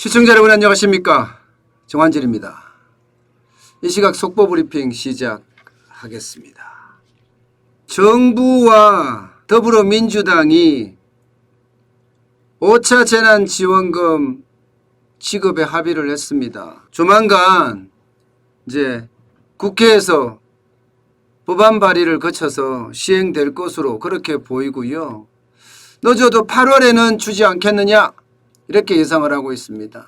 시청자 여러분 안녕하십니까, 정한진입니다. 이 시각 속보브리핑 시작하겠습니다. 정부와 더불어민주당이 5차 재난지원금 지급에 합의를 했습니다. 조만간 이제 국회에서 법안 발의를 거쳐서 시행될 것으로 그렇게 보이고요. 늦어도 8월에는 주지 않겠느냐 이렇게 예상을 하고 있습니다.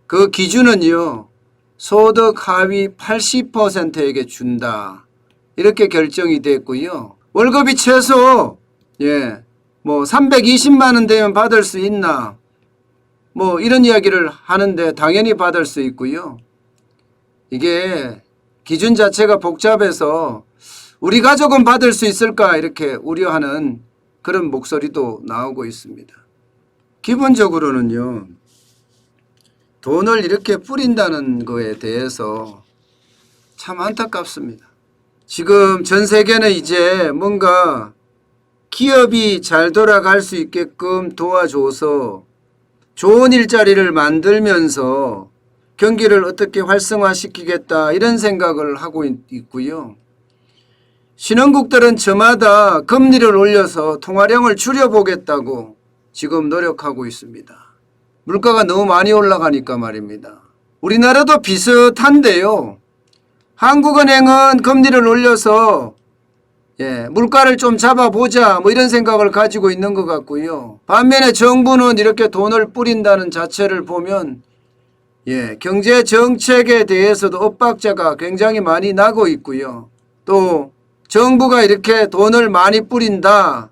그 기준은요, 소득 하위 80%에게 준다 이렇게 결정이 됐고요. 월급이 최소 320만 원 되면 받을 수 있나 이런 이야기를 하는데 당연히 받을 수 있고요. 이게 기준 자체가 복잡해서 우리 가족은 받을 수 있을까 이렇게 우려하는 그런 목소리도 나오고 있습니다. 기본적으로는요, 돈을 이렇게 뿌린다는 거에 대해서 참 안타깝습니다. 지금 전 세계는 이제 뭔가 기업이 잘 돌아갈 수 있게끔 도와줘서 좋은 일자리를 만들면서 경기를 어떻게 활성화시키겠다 이런 생각을 하고 있고요. 신흥국들은 저마다 금리를 올려서 통화량을 줄여보겠다고 지금 노력하고 있습니다. 물가가 너무 많이 올라가니까 말입니다. 우리나라도 비슷한데요. 한국은행은 금리를 올려서 물가를 좀 잡아보자 이런 생각을 가지고 있는 것 같고요. 반면에 정부는 이렇게 돈을 뿌린다는 자체를 보면 경제 정책에 대해서도 엇박자가 굉장히 많이 나고 있고요. 또 정부가 이렇게 돈을 많이 뿌린다,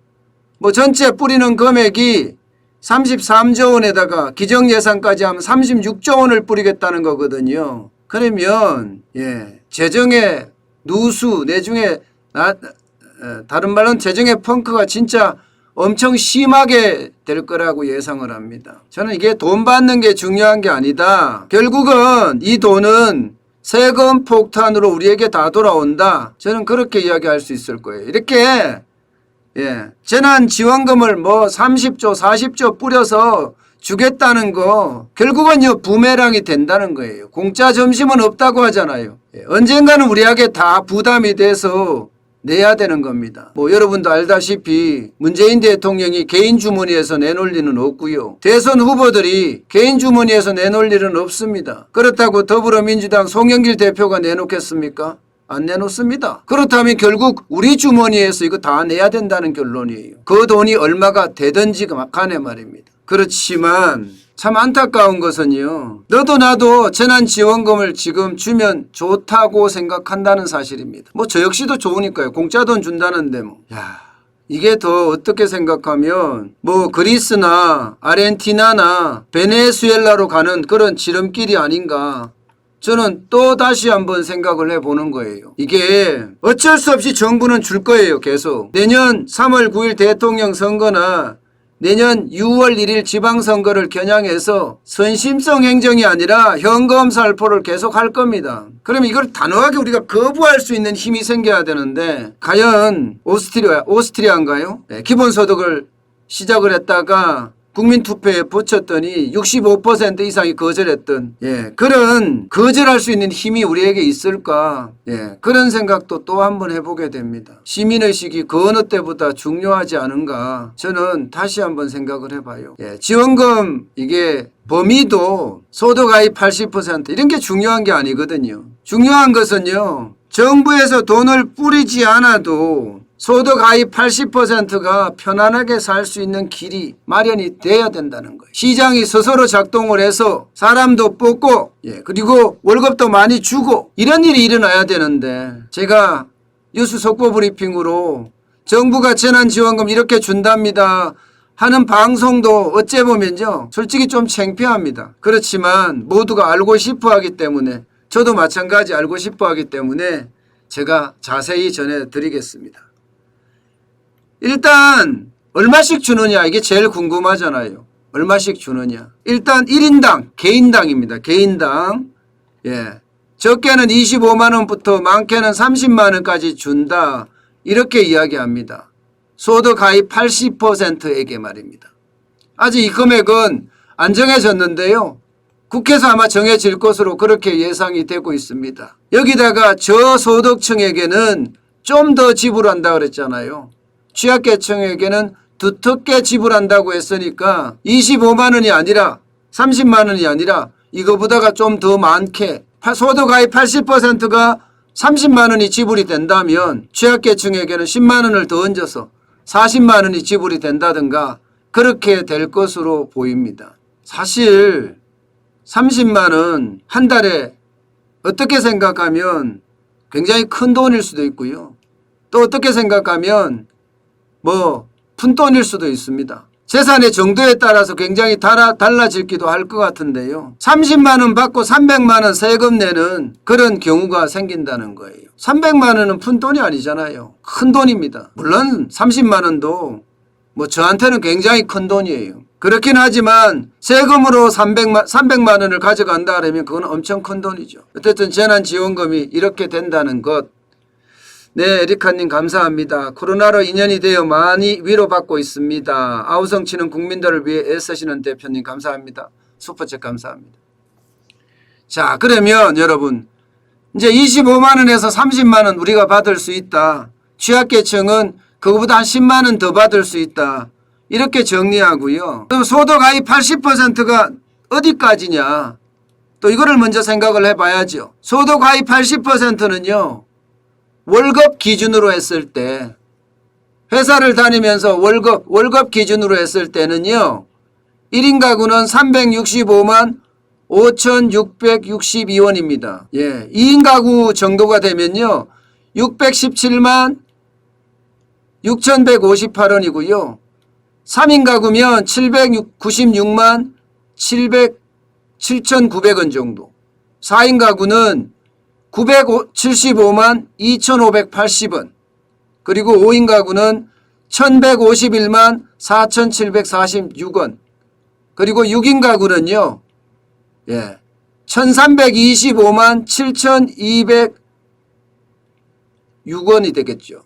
전체 뿌리는 금액이 33조 원에다가 기정예산까지 하면 36조 원을 뿌리겠다는 거거든요. 그러면 재정의 누수, 내중에 다른 말로는 재정의 펑크가 진짜 엄청 심하게 될 거라고 예상을 합니다. 저는 이게 돈 받는 게 중요한 게 아니다. 결국은 이 돈은 세금 폭탄으로 우리에게 다 돌아온다. 저는 그렇게 이야기할 수 있을 거예요. 이렇게 재난지원금을 30조 40조 뿌려서 주겠다는 거 결국은요 부메랑이 된다는 거예요. 공짜 점심은 없다고 하잖아요. 언젠가는 우리에게 다 부담이 돼서 내야 되는 겁니다. 여러분도 알다시피 문재인 대통령이 개인 주머니에서 내놓을 일은 없고요. 대선 후보들이 개인 주머니에서 내놓을 일은 없습니다. 그렇다고 더불어민주당 송영길 대표가 내놓겠습니까? 안 내놓습니다. 그렇다면 결국 우리 주머니에서 이거 다 내야 된다는 결론이에요. 그 돈이 얼마가 되든지 간에 말입니다. 그렇지만 참 안타까운 것은요, 너도 나도 재난지원금을 지금 주면 좋다고 생각한다는 사실입니다. 저 역시도 좋으니까요. 공짜 돈 준다는데 이게 더 어떻게 생각하면 그리스나 아르헨티나나 베네수엘라로 가는 그런 지름길이 아닌가, 저는 또 다시 한번 생각을 해보는 거예요. 이게 어쩔 수 없이 정부는 줄 거예요. 계속 내년 3월 9일 대통령 선거나 내년 6월 1일 지방선거를 겨냥해서 선심성 행정이 아니라 현금 살포를 계속 할 겁니다. 그럼 이걸 단호하게 우리가 거부할 수 있는 힘이 생겨야 되는데, 과연 오스트리아인가요? 기본소득을 시작을 했다가 국민투표에 붙였더니 65% 이상이 거절했던 그런 거절할 수 있는 힘이 우리에게 있을까, 그런 생각도 또 한번 해보게 됩니다. 시민의식이 그 어느 때보다 중요하지 않은가, 저는 다시 한번 생각을 해봐요. 지원금 이게 범위도 소득하위 80% 이런 게 중요한 게 아니거든요. 중요한 것은요, 정부에서 돈을 뿌리지 않아도 소득 하위 80%가 편안하게 살 수 있는 길이 마련이 돼야 된다는 거예요. 시장이 스스로 작동을 해서 사람도 뽑고 그리고 월급도 많이 주고 이런 일이 일어나야 되는데, 제가 뉴스 속보 브리핑으로 정부가 재난지원금 이렇게 준답니다 하는 방송도 어째 보면요, 솔직히 좀 창피합니다. 그렇지만 모두가 알고 싶어 하기 때문에, 저도 마찬가지 알고 싶어 하기 때문에 제가 자세히 전해드리겠습니다. 일단 얼마씩 주느냐, 이게 제일 궁금하잖아요. 얼마씩 주느냐. 일단 1인당 개인당입니다. 개인당 적게는 25만 원부터 많게는 30만 원까지 준다 이렇게 이야기합니다. 소득 하위 80%에게 말입니다. 아직 이 금액은 안 정해졌는데요. 국회에서 아마 정해질 것으로 그렇게 예상이 되고 있습니다. 여기다가 저소득층에게는 좀 더 지불한다 그랬잖아요. 취약계층에게는 두텁게 지불한다고 했으니까 25만 원이 아니라 30만 원이 아니라 이거보다가 좀 더 많게 소득하위 80%가 30만 원이 지불이 된다면 취약계층에게는 10만 원을 더 얹어서 40만 원이 지불이 된다든가 그렇게 될 것으로 보입니다. 사실 30만 원 한 달에 어떻게 생각하면 굉장히 큰 돈일 수도 있고요. 또 어떻게 생각하면 푼돈일 수도 있습니다. 재산의 정도에 따라서 굉장히 달라지기도 할 것 같은데요. 30만 원 받고 300만 원 세금 내는 그런 경우가 생긴다는 거예요. 300만 원은 푼돈이 아니잖아요. 큰 돈입니다. 물론 30만 원도 저한테는 굉장히 큰 돈이에요. 그렇긴 하지만 세금으로 300만 원을 가져간다 그러면 그건 엄청 큰 돈이죠. 어쨌든 재난지원금이 이렇게 된다는 것. 네, 에리카님 감사합니다. 코로나로 인연이 되어 많이 위로받고 있습니다. 아우성 치는 국민들을 위해 애쓰시는 대표님 감사합니다. 슈퍼챗 감사합니다. 자, 그러면 여러분 이제 25만 원에서 30만 원 우리가 받을 수 있다. 취약계층은 그거보다 한 10만 원 더 받을 수 있다. 이렇게 정리하고요. 그럼 소득하위 80%가 어디까지냐. 또 이거를 먼저 생각을 해봐야죠. 소득하위 80%는요. 월급 기준으로 했을 때 회사를 다니면서 월급 기준으로 했을 때는요. 1인 가구는 365만 5,662원입니다. 예, 2인 가구 정도가 되면요. 617만 6,158원이고요. 3인 가구면 796만 7,900원 정도. 4인 가구는 975만 2,580원. 그리고 5인 가구는 1,151만 4,746원. 그리고 6인 가구는요. 1,325만 7,206원이 되겠죠.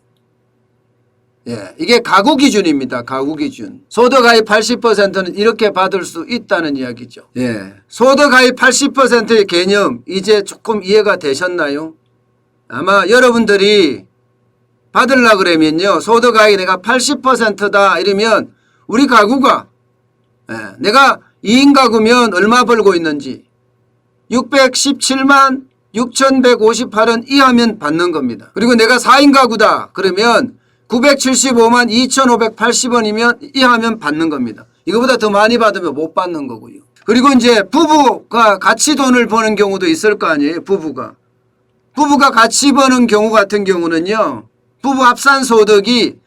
이게 가구 기준입니다. 가구 기준. 소득하위 80%는 이렇게 받을 수 있다는 이야기죠. 소득하위 80%의 개념 이제 조금 이해가 되셨나요? 아마 여러분들이 받으려고 그러면요. 소득하위 내가 80%다 이러면 우리 가구가 내가 2인 가구면 얼마 벌고 있는지 617만 6,158원 이하면 받는 겁니다. 그리고 내가 4인 가구다 그러면 975만 2,580원이면 이하면 받는 겁니다. 이거보다 더 많이 받으면 못 받는 거고요. 그리고 이제 부부가 같이 돈을 버는 경우도 있을 거 아니에요. 부부가 같이 버는 경우 같은 경우는요. 부부 합산 소득이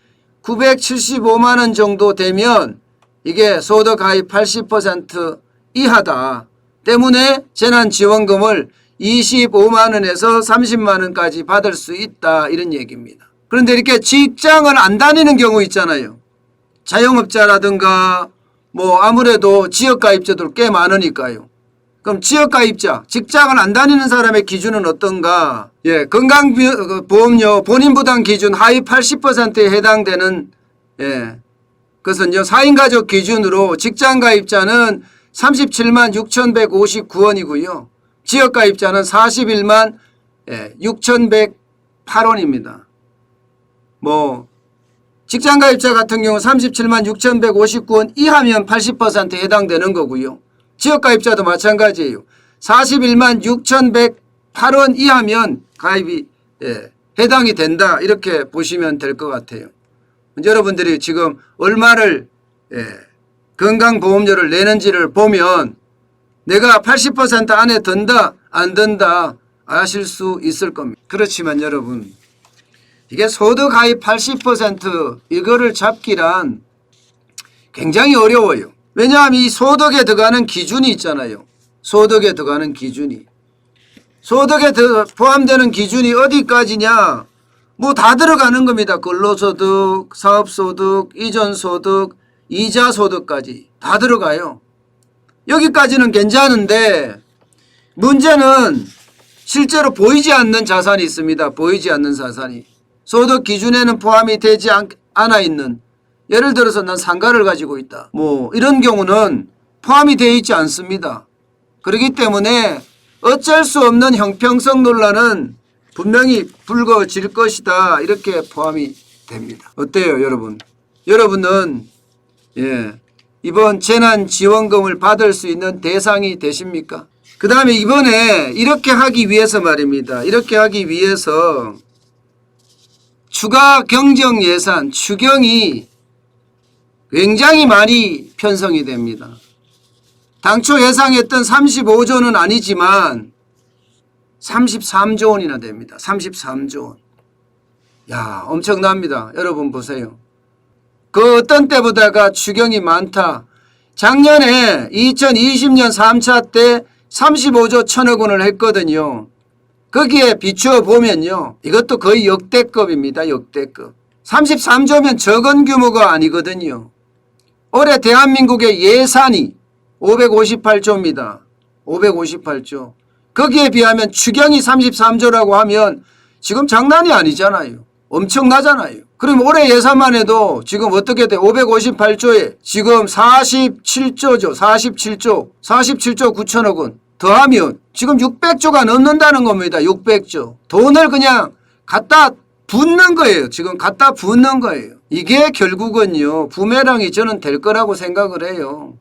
975만 원 정도 되면 이게 소득하위 80% 이하다. 때문에 재난지원금을 25만 원에서 30만 원까지 받을 수 있다. 이런 얘기입니다. 그런데 이렇게 직장을 안 다니는 경우 있잖아요. 자영업자라든가 아무래도 지역가입자들 꽤 많으니까요. 그럼 지역가입자, 직장을 안 다니는 사람의 기준은 어떤가? 건강보험료 본인부담 기준 하위 80%에 해당되는 그것은요 4인 가족 기준으로 직장가입자는 37만 6,159원이고요. 지역가입자는 41만 6,108원입니다. 직장가입자 같은 경우 37만 6,159원 이하면 80%에 해당되는 거고요. 지역가입자도 마찬가지예요. 41만 6,108원 이하면 가입이 해당이 된다. 이렇게 보시면 될 것 같아요. 여러분들이 지금 얼마를 건강보험료를 내는지를 보면 내가 80% 안에 든다 안 든다 아실 수 있을 겁니다. 그렇지만 여러분 이게 소득하위 80% 이거를 잡기란 굉장히 어려워요. 왜냐하면 이 소득에 들어가는 기준이 있잖아요. 소득에 들어가는 기준이. 소득에 포함되는 기준이 어디까지냐. 다 들어가는 겁니다. 근로소득, 사업소득, 이전소득, 이자소득까지 다 들어가요. 여기까지는 괜찮은데 문제는 실제로 보이지 않는 자산이 있습니다. 보이지 않는 자산이. 소득 기준에는 포함이 되지 않아 있는 예를 들어서 난 상가를 가지고 있다. 이런 경우는 포함이 되어 있지 않습니다. 그렇기 때문에 어쩔 수 없는 형평성 논란은 분명히 불거질 것이다. 이렇게 포함이 됩니다. 어때요, 여러분? 여러분은 이번 재난지원금을 받을 수 있는 대상이 되십니까? 그 다음에 이번에 이렇게 하기 위해서 말입니다. 이렇게 하기 위해서 추가 경정 예산, 추경이 굉장히 많이 편성이 됩니다. 당초 예상했던 35조는 아니지만 33조 원이나 됩니다. 33조 원. 야, 엄청납니다. 여러분 보세요. 그 어떤 때보다가 추경이 많다. 작년에 2020년 3차 때 35조 1천억 원을 했거든요. 거기에 비추어 보면요. 이것도 거의 역대급입니다. 역대급. 33조면 적은 규모가 아니거든요. 올해 대한민국의 예산이 558조입니다. 558조. 거기에 비하면 추경이 33조라고 하면 지금 장난이 아니잖아요. 엄청나잖아요. 그럼 올해 예산만 해도 지금 어떻게 돼? 558조에 지금 47조죠. 47조. 47조 9천억 원. 더하면 지금 600조가 넘는다는 겁니다. 600조. 돈을 그냥 갖다 붓는 거예요. 지금 갖다 붓는 거예요. 이게 결국은요. 부메랑이 저는 될 거라고 생각을 해요.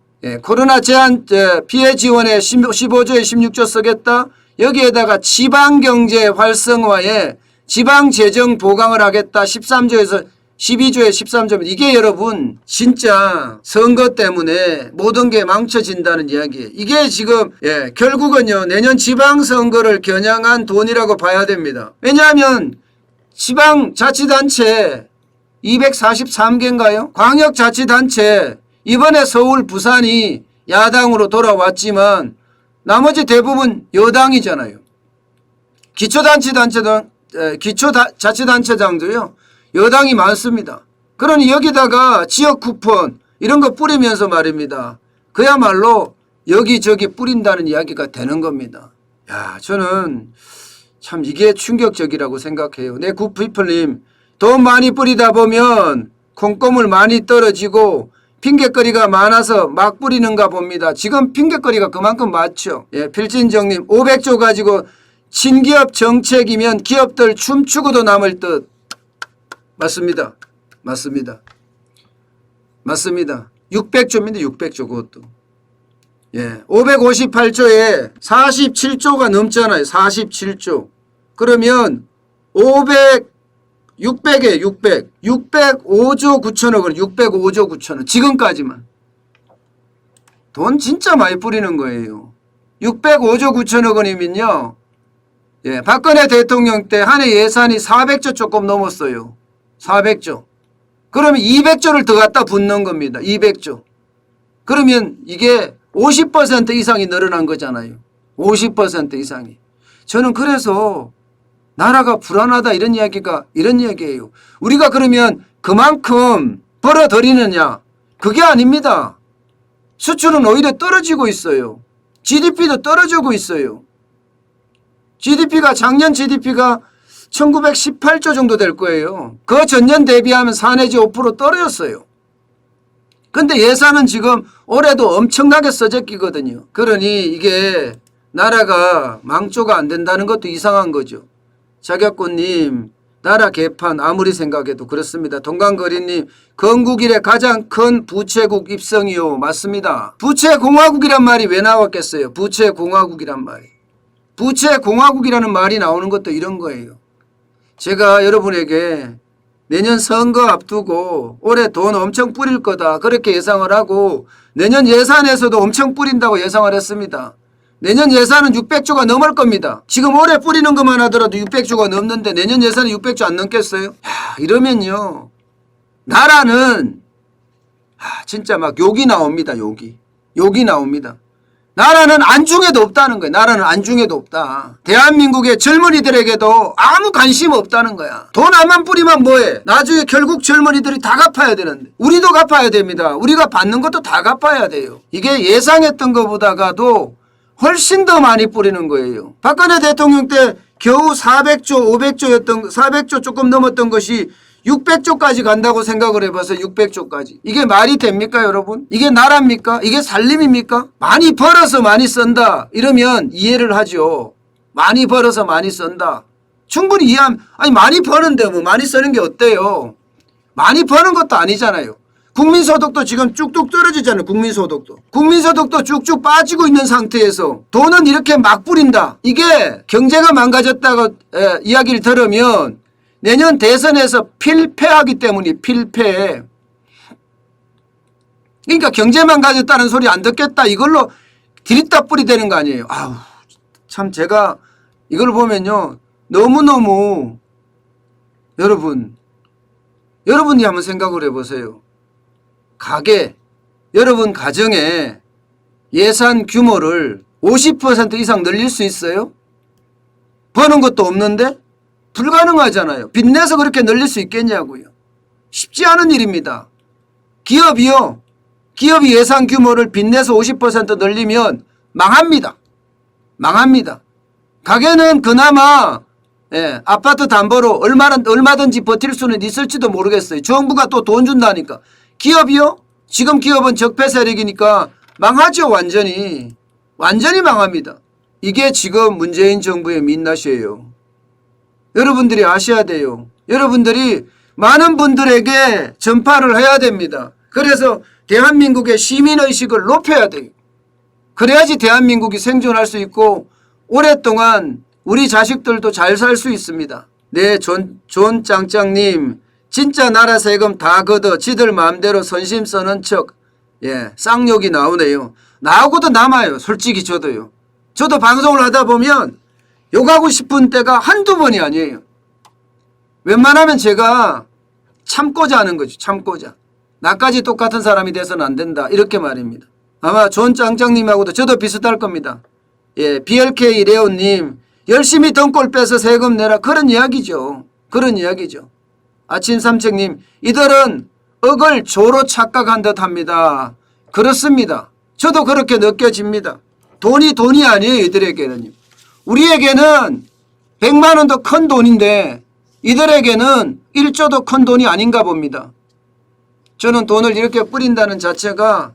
코로나 제한 피해 지원에 15조에 16조 쓰겠다. 여기에다가 지방경제 활성화에 지방재정 보강을 하겠다. 13조에서 12조에 13조. 이게 여러분 진짜 선거 때문에 모든 게 망쳐진다는 이야기예요. 이게 지금 결국은요. 내년 지방선거를 겨냥한 돈이라고 봐야 됩니다. 왜냐하면 지방자치단체 243개인가요? 광역자치단체 이번에 서울 부산이 야당으로 돌아왔지만 나머지 대부분 여당이잖아요. 기초자치단체장도요. 여당이 많습니다. 그러니 여기다가 지역 쿠폰 이런 거 뿌리면서 말입니다. 그야말로 여기저기 뿌린다는 이야기가 되는 겁니다. 야, 저는 참 이게 충격적이라고 생각해요. 네, 굿피플님 돈 많이 뿌리다 보면 콩고물 많이 떨어지고 핑계거리가 많아서 막 뿌리는가 봅니다. 지금 핑계거리가 그만큼 많죠. 필진정님 500조 가지고 친기업 정책이면 기업들 춤추고도 남을 듯. 맞습니다. 맞습니다. 맞습니다. 600조입니다. 600조 그것도. 558조에 47조가 넘잖아요. 47조. 그러면 600에 600. 605조 9천억 원. 605조 9천억. 지금까지만. 돈 진짜 많이 뿌리는 거예요. 605조 9천억 원이면요. 박근혜 대통령 때 한 해 예산이 400조 조금 넘었어요. 400조. 그러면 200조를 더 갖다 붓는 겁니다. 200조. 그러면 이게 50% 이상이 늘어난 거잖아요. 50% 이상이. 저는 그래서 나라가 불안하다 이런 이야기예요. 우리가 그러면 그만큼 벌어들이느냐? 그게 아닙니다. 수출은 오히려 떨어지고 있어요. GDP도 떨어지고 있어요. 작년 GDP가 1918조 정도 될 거예요. 그 전년 대비하면 4 내지 5% 떨어졌어요. 근데 예산은 지금 올해도 엄청나게 써제끼거든요. 그러니 이게 나라가 망조가 안 된다는 것도 이상한 거죠. 자격군님 나라 개판 아무리 생각해도 그렇습니다. 동강거리님 건국 이래 가장 큰 부채국 입성이요. 맞습니다. 부채공화국이란 말이 왜 나왔겠어요. 부채공화국이란 말이. 부채공화국이라는 말이 나오는 것도 이런 거예요. 제가 여러분에게 내년 선거 앞두고 올해 돈 엄청 뿌릴 거다 그렇게 예상을 하고 내년 예산에서도 엄청 뿌린다고 예상을 했습니다. 내년 예산은 600조가 넘을 겁니다. 지금 올해 뿌리는 것만 하더라도 600조가 넘는데 내년 예산이 600조 안 넘겠어요? 이러면요. 나라는 진짜 막 욕이 나옵니다. 욕이 나옵니다. 나라는 안중에도 없다는 거예요. 나라는 안중에도 없다. 대한민국의 젊은이들에게도 아무 관심 없다는 거야. 돈 안만 뿌리면 뭐해? 나중에 결국 젊은이들이 다 갚아야 되는데. 우리도 갚아야 됩니다. 우리가 받는 것도 다 갚아야 돼요. 이게 예상했던 것보다가도 훨씬 더 많이 뿌리는 거예요. 박근혜 대통령 때 겨우 400조, 500조였던 400조 조금 넘었던 것이 600조까지 간다고 생각을 해봐서 600조까지. 이게 말이 됩니까 여러분? 이게 나라입니까? 이게 살림입니까? 많이 벌어서 많이 쓴다 이러면 이해를 하죠. 많이 벌어서 많이 쓴다. 충분히 이해하면 아니 많이 버는데 뭐 많이 쓰는 게 어때요? 많이 버는 것도 아니잖아요. 국민소득도 지금 쭉쭉 떨어지잖아요. 국민소득도 쭉쭉 빠지고 있는 상태에서 돈은 이렇게 막 뿌린다. 이게 경제가 망가졌다고 이야기를 들으면 내년 대선에서 필패하기 때문에 필패. 그러니까 경제 망가졌다는 소리 안 듣겠다. 이걸로 디리따 뿌리 되는 거 아니에요. 아우 참 제가 이걸 보면요. 너무너무 여러분이 한번 생각을 해보세요. 여러분 가정에 예산 규모를 50% 이상 늘릴 수 있어요? 버는 것도 없는데? 불가능하잖아요. 빚내서 그렇게 늘릴 수 있겠냐고요. 쉽지 않은 일입니다. 기업이 예산 규모를 빚내서 50% 늘리면 망합니다. 가게는 그나마 아파트 담보로 얼마든지 버틸 수는 있을지도 모르겠어요. 정부가 또 돈 준다니까. 기업이요? 지금 기업은 적폐 세력이니까 망하죠. 완전히 망합니다. 이게 지금 문재인 정부의 민낯이에요. 여러분들이 아셔야 돼요. 여러분들이 많은 분들에게 전파를 해야 됩니다. 그래서 대한민국의 시민의식을 높여야 돼요. 그래야지 대한민국이 생존할 수 있고 오랫동안 우리 자식들도 잘 살 수 있습니다. 네, 존 짱짱님 진짜 나라 세금 다 걷어 지들 마음대로 선심 써는 척 쌍욕이 나오네요. 나오고도 남아요. 솔직히 저도요. 저도 방송을 하다 보면 욕하고 싶은 때가 한두 번이 아니에요. 웬만하면 제가 참고자 하는 거죠. 참고자. 나까지 똑같은 사람이 돼서는 안 된다. 이렇게 말입니다. 아마 존 짱짱님하고도 저도 비슷할 겁니다. BLK 레온님 열심히 등골 빼서 세금 내라. 그런 이야기죠. 아침 삼책님 이들은 억을 조로 착각한 듯 합니다. 그렇습니다. 저도 그렇게 느껴집니다. 돈이 아니에요. 이들에게는. 우리에게는 100만 원도 큰 돈인데 이들에게는 1조도 큰 돈이 아닌가 봅니다. 저는 돈을 이렇게 뿌린다는 자체가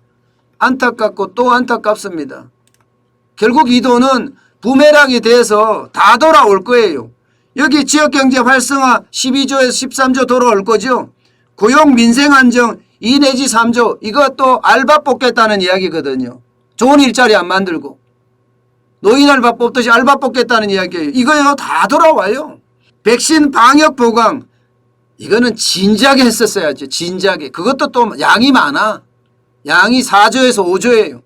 안타깝고 또 안타깝습니다. 결국 이 돈은 부메랑이 돼서 다 돌아올 거예요. 여기 지역경제 활성화 12조에서 13조 돌아올 거죠. 고용 민생 안정 2 내지 3조 이것도 알바 뽑겠다는 이야기거든요. 좋은 일자리 안 만들고 노인 알바 뽑듯이 알바 뽑겠다는 이야기예요. 이거요 다 돌아와요. 백신 방역 보강 이거는 진작에 했었어야죠. 진작에. 그것도 또 양이 많아. 양이 4조에서 5조예요.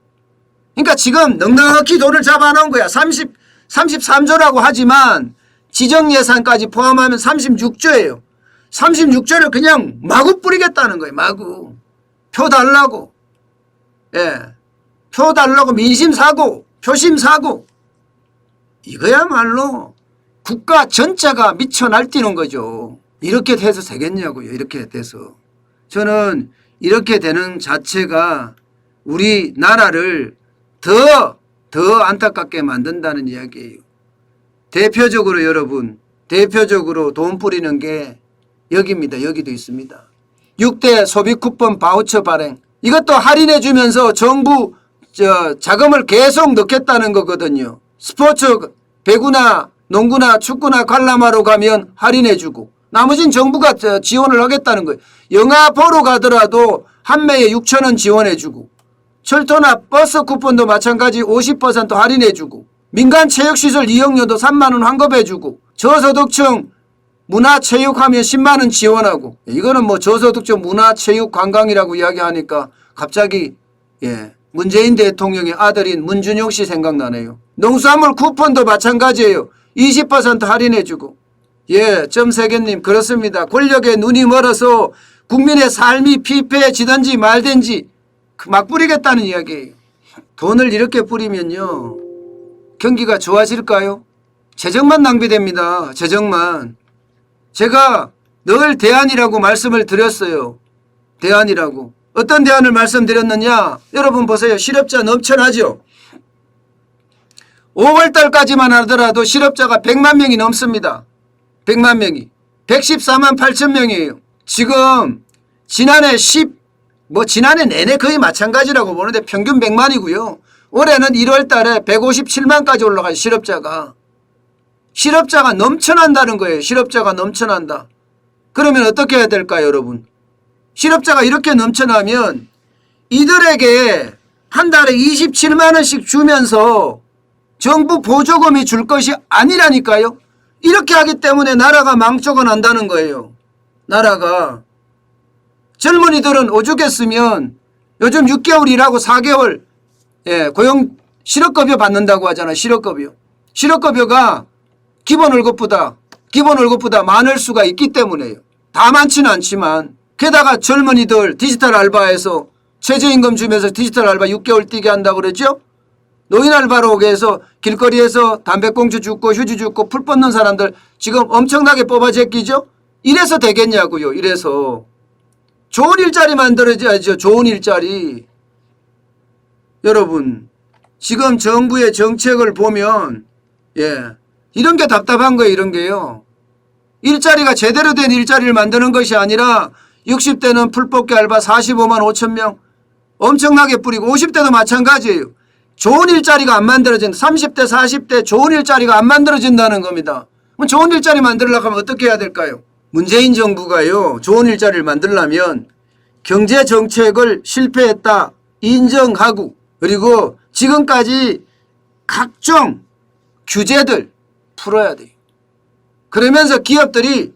그러니까 지금 넉넉히 돈을 잡아놓은 거야. 33조라고 하지만 지정예산까지 포함하면 36조예요. 36조를 그냥 마구 뿌리겠다는 거예요. 마구. 표 달라고. 표 달라고 민심 사고 표심 사고. 이거야말로 국가 전체가 미쳐 날뛰는 거죠. 이렇게 돼서 되겠냐고요. 이렇게 돼서. 저는 이렇게 되는 자체가 우리 나라를 더 안타깝게 만든다는 이야기예요. 대표적으로 여러분, 돈 뿌리는 게 여기입니다. 여기도 있습니다. 6대 소비 쿠폰 바우처 발행. 이것도 할인해 주면서 정부 자금을 계속 넣겠다는 거거든요. 스포츠 배구나 농구나 축구나 관람하러 가면 할인해 주고 나머지는 정부가 지원을 하겠다는 거예요. 영화 보러 가더라도 한 매에 6,000원 지원해 주고 철도나 버스 쿠폰도 마찬가지 50% 할인해 주고 민간체육시설 이용료도 3만 원 환급해 주고 저소득층 문화체육하면 10만 원 지원하고 이거는 뭐 저소득층 문화체육관광이라고 이야기하니까 갑자기 문재인 대통령의 아들인 문준용 씨 생각나네요. 농수산물 쿠폰도 마찬가지예요. 20% 할인해 주고 점세계님 그렇습니다. 권력에 눈이 멀어서 국민의 삶이 피폐해지든지 말든지 막 뿌리겠다는 이야기예요. 돈을 이렇게 뿌리면요. 경기가 좋아질까요? 재정만 낭비됩니다. 재정만. 제가 늘 대안이라고 말씀을 드렸어요. 대안이라고. 어떤 대안을 말씀드렸느냐? 여러분 보세요. 실업자 넘쳐나죠? 5월달까지만 하더라도 실업자가 100만 명이 넘습니다. 100만 명이. 114만 8천 명이에요. 지금 지난해 지난해 내내 거의 마찬가지라고 보는데 평균 100만이고요. 올해는 1월 달에 157만까지 올라간 실업자가 넘쳐난다는 거예요. 실업자가 넘쳐난다. 그러면 어떻게 해야 될까요, 여러분? 실업자가 이렇게 넘쳐나면 이들에게 한 달에 27만 원씩 주면서 정부 보조금이 줄 것이 아니라니까요. 이렇게 하기 때문에 나라가 망조가 난다는 거예요. 나라가. 젊은이들은 오죽했으면 요즘 6개월 일하고 4개월 고용 실업급여 받는다고 하잖아요. 실업급여. 실업급여가 기본 월급보다 많을 수가 있기 때문에요. 다 많지는 않지만 게다가 젊은이들 디지털 알바에서 최저임금 주면서 디지털 알바 6개월 뛰게 한다고 그랬죠. 노인 알바로 오게 해서 길거리에서 담배꽁초 줍고 휴지 줍고 풀 뽑는 사람들 지금 엄청나게 뽑아 제끼죠. 이래서 되겠냐고요. 이래서 좋은 일자리 만들어야죠. 좋은 일자리. 여러분 지금 정부의 정책을 보면 이런 게 답답한 거예요. 이런 게요. 일자리가 제대로 된 일자리를 만드는 것이 아니라 60대는 풀뽑기 알바 45만 5천 명 엄청나게 뿌리고 50대도 마찬가지예요. 좋은 일자리가 안 만들어진다. 30대 40대 좋은 일자리가 안 만들어진다는 겁니다. 그럼 좋은 일자리 만들려고 하면 어떻게 해야 될까요? 문재인 정부가요. 좋은 일자리를 만들려면 경제정책을 실패했다 인정하고 그리고 지금까지 각종 규제들 풀어야 돼요. 그러면서 기업들이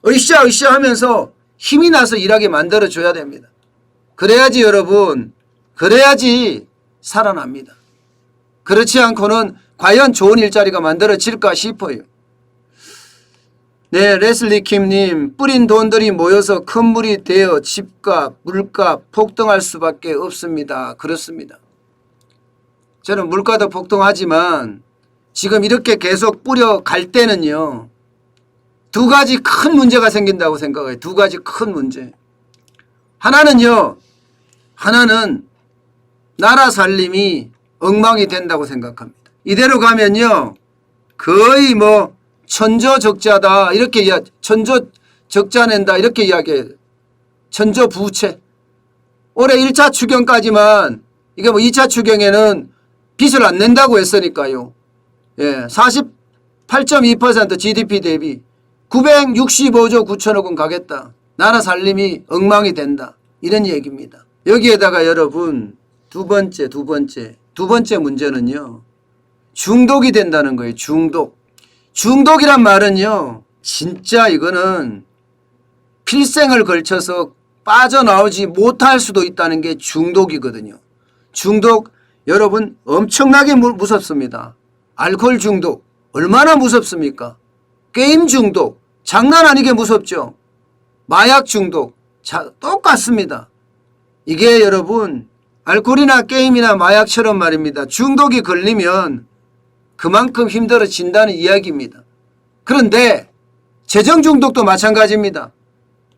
으쌰으쌰 하면서 힘이 나서 일하게 만들어줘야 됩니다. 그래야지 여러분, 그래야지 살아납니다. 그렇지 않고는 과연 좋은 일자리가 만들어질까 싶어요. 네, 레슬리 킴님, 뿌린 돈들이 모여서 큰 물이 되어 집값, 물값 폭등할 수밖에 없습니다. 그렇습니다. 저는 물가도 폭등하지만 지금 이렇게 계속 뿌려갈 때는요. 두 가지 큰 문제가 생긴다고 생각해요. 두 가지 큰 문제. 하나는 나라 살림이 엉망이 된다고 생각합니다. 이대로 가면요. 거의 천조적자다 이렇게 천조적자 낸다 이렇게 이야기해요. 천조부채. 올해 1차 추경까지만 이게 2차 추경에는 빚을 안 낸다고 했으니까요. 48.2% GDP 대비 965조 9천억 원 가겠다. 나라 살림이 엉망이 된다. 이런 얘기입니다. 여기에다가 여러분 두 번째 문제는요. 중독이 된다는 거예요. 중독이란 말은요. 진짜 이거는 필생을 걸쳐서 빠져나오지 못할 수도 있다는 게 중독이거든요. 중독 여러분 엄청나게 무섭습니다. 알코올 중독 얼마나 무섭습니까? 게임 중독 장난 아니게 무섭죠. 마약 중독 똑같습니다. 이게 여러분 알코올이나 게임이나 마약처럼 말입니다. 중독이 걸리면 그만큼 힘들어진다는 이야기입니다. 그런데 재정 중독도 마찬가지입니다.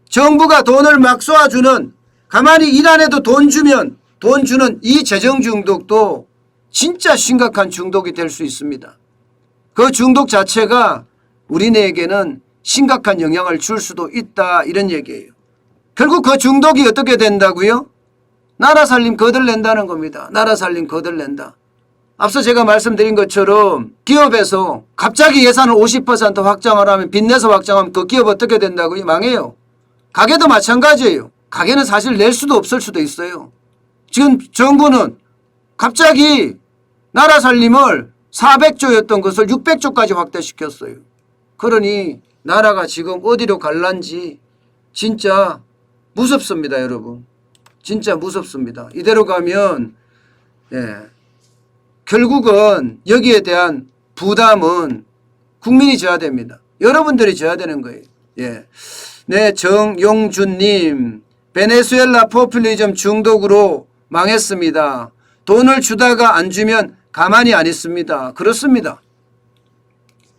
정부가 돈을 막 쏘아주는 가만히 일 안 해도 돈 주면 돈 주는 이 재정 중독도 진짜 심각한 중독이 될 수 있습니다. 그 중독 자체가 우리네에게는 심각한 영향을 줄 수도 있다 이런 얘기예요. 결국 그 중독이 어떻게 된다고요? 나라 살림 거들낸다는 겁니다. 나라 살림 거들낸다. 앞서 제가 말씀드린 것처럼 기업에서 갑자기 예산을 50% 확장하라면 빚내서 확장하면 그 기업 어떻게 된다고요? 망해요. 가게도 마찬가지예요. 가게는 사실 낼 수도 없을 수도 있어요. 지금 정부는 갑자기 나라 살림을 400조였던 것을 600조까지 확대시켰어요. 그러니 나라가 지금 어디로 갈란지 진짜 무섭습니다, 여러분. 진짜 무섭습니다. 이대로 가면 결국은 여기에 대한 부담은 국민이 져야 됩니다. 여러분들이 져야 되는 거예요. 네, 정용준님, 베네수엘라 포퓰리즘 중독으로 망했습니다. 돈을 주다가 안 주면 가만히 안 있습니다. 그렇습니다.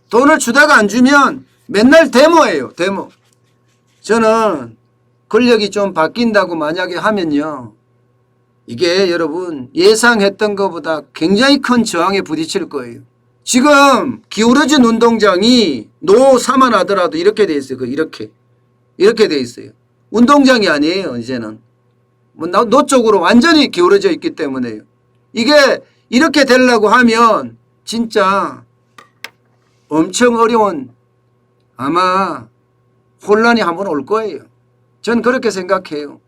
돈을 주다가 안 주면 맨날 데모예요. 데모. 저는 권력이 좀 바뀐다고 만약에 하면요. 이게 여러분 예상했던 것보다 굉장히 큰 저항에 부딪힐 거예요. 지금 기울어진 운동장이 노 사만 하더라도 이렇게 돼 있어요. 이렇게 돼 있어요. 운동장이 아니에요. 이제는 노 쪽으로 완전히 기울어져 있기 때문에요. 이게 이렇게 되려고 하면 진짜 엄청 어려운 아마 혼란이 한번 올 거예요. 전 그렇게 생각해요.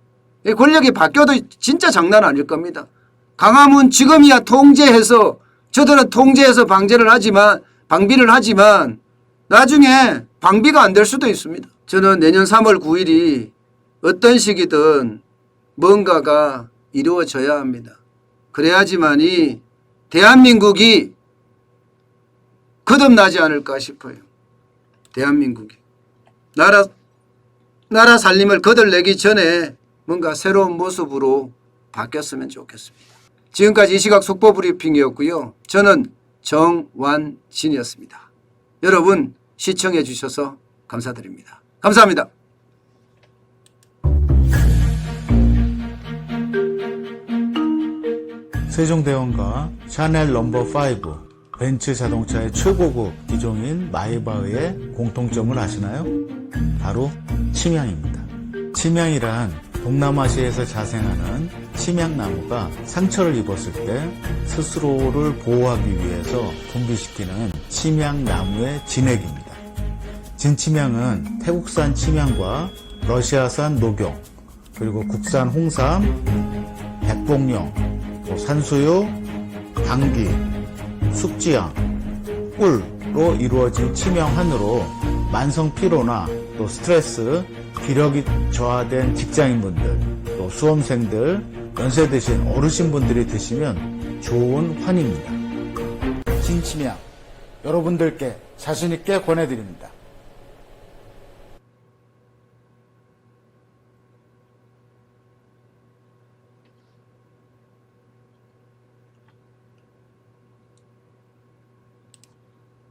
권력이 바뀌어도 진짜 장난 아닐 겁니다. 강화문 지금이야 통제해서 저들은 통제해서 방비를 하지만 나중에 방비가 안 될 수도 있습니다. 저는 내년 3월 9일이 어떤 시기든 뭔가가 이루어져야 합니다. 그래야지만이 대한민국이 거듭나지 않을까 싶어요. 대한민국이. 나라 살림을 거들내기 전에 뭔가 새로운 모습으로 바뀌었으면 좋겠습니다. 지금까지 이 시각 속보 브리핑이었고요. 저는 정완진이었습니다. 여러분 시청해 주셔서 감사드립니다. 감사합니다. 세종대왕과 샤넬 넘버5 벤츠 자동차의 최고급 기종인 마이바흐의 공통점을 아시나요? 바로 침향입니다. 침향이란 동남아시아에서 자생하는 침향나무가 상처를 입었을 때 스스로를 보호하기 위해서 분비시키는 침향나무의 진액입니다. 진침향은 태국산 침향과 러시아산 녹용, 그리고 국산 홍삼, 백봉령, 산수유, 당귀, 숙지향, 꿀로 이루어진 침향환으로 만성 피로나 또 스트레스, 기력이 저하된 직장인분들, 또 수험생들, 연세 드신 어르신분들이 드시면 좋은 환입니다. 진침향 여러분들께 자신있게 권해드립니다.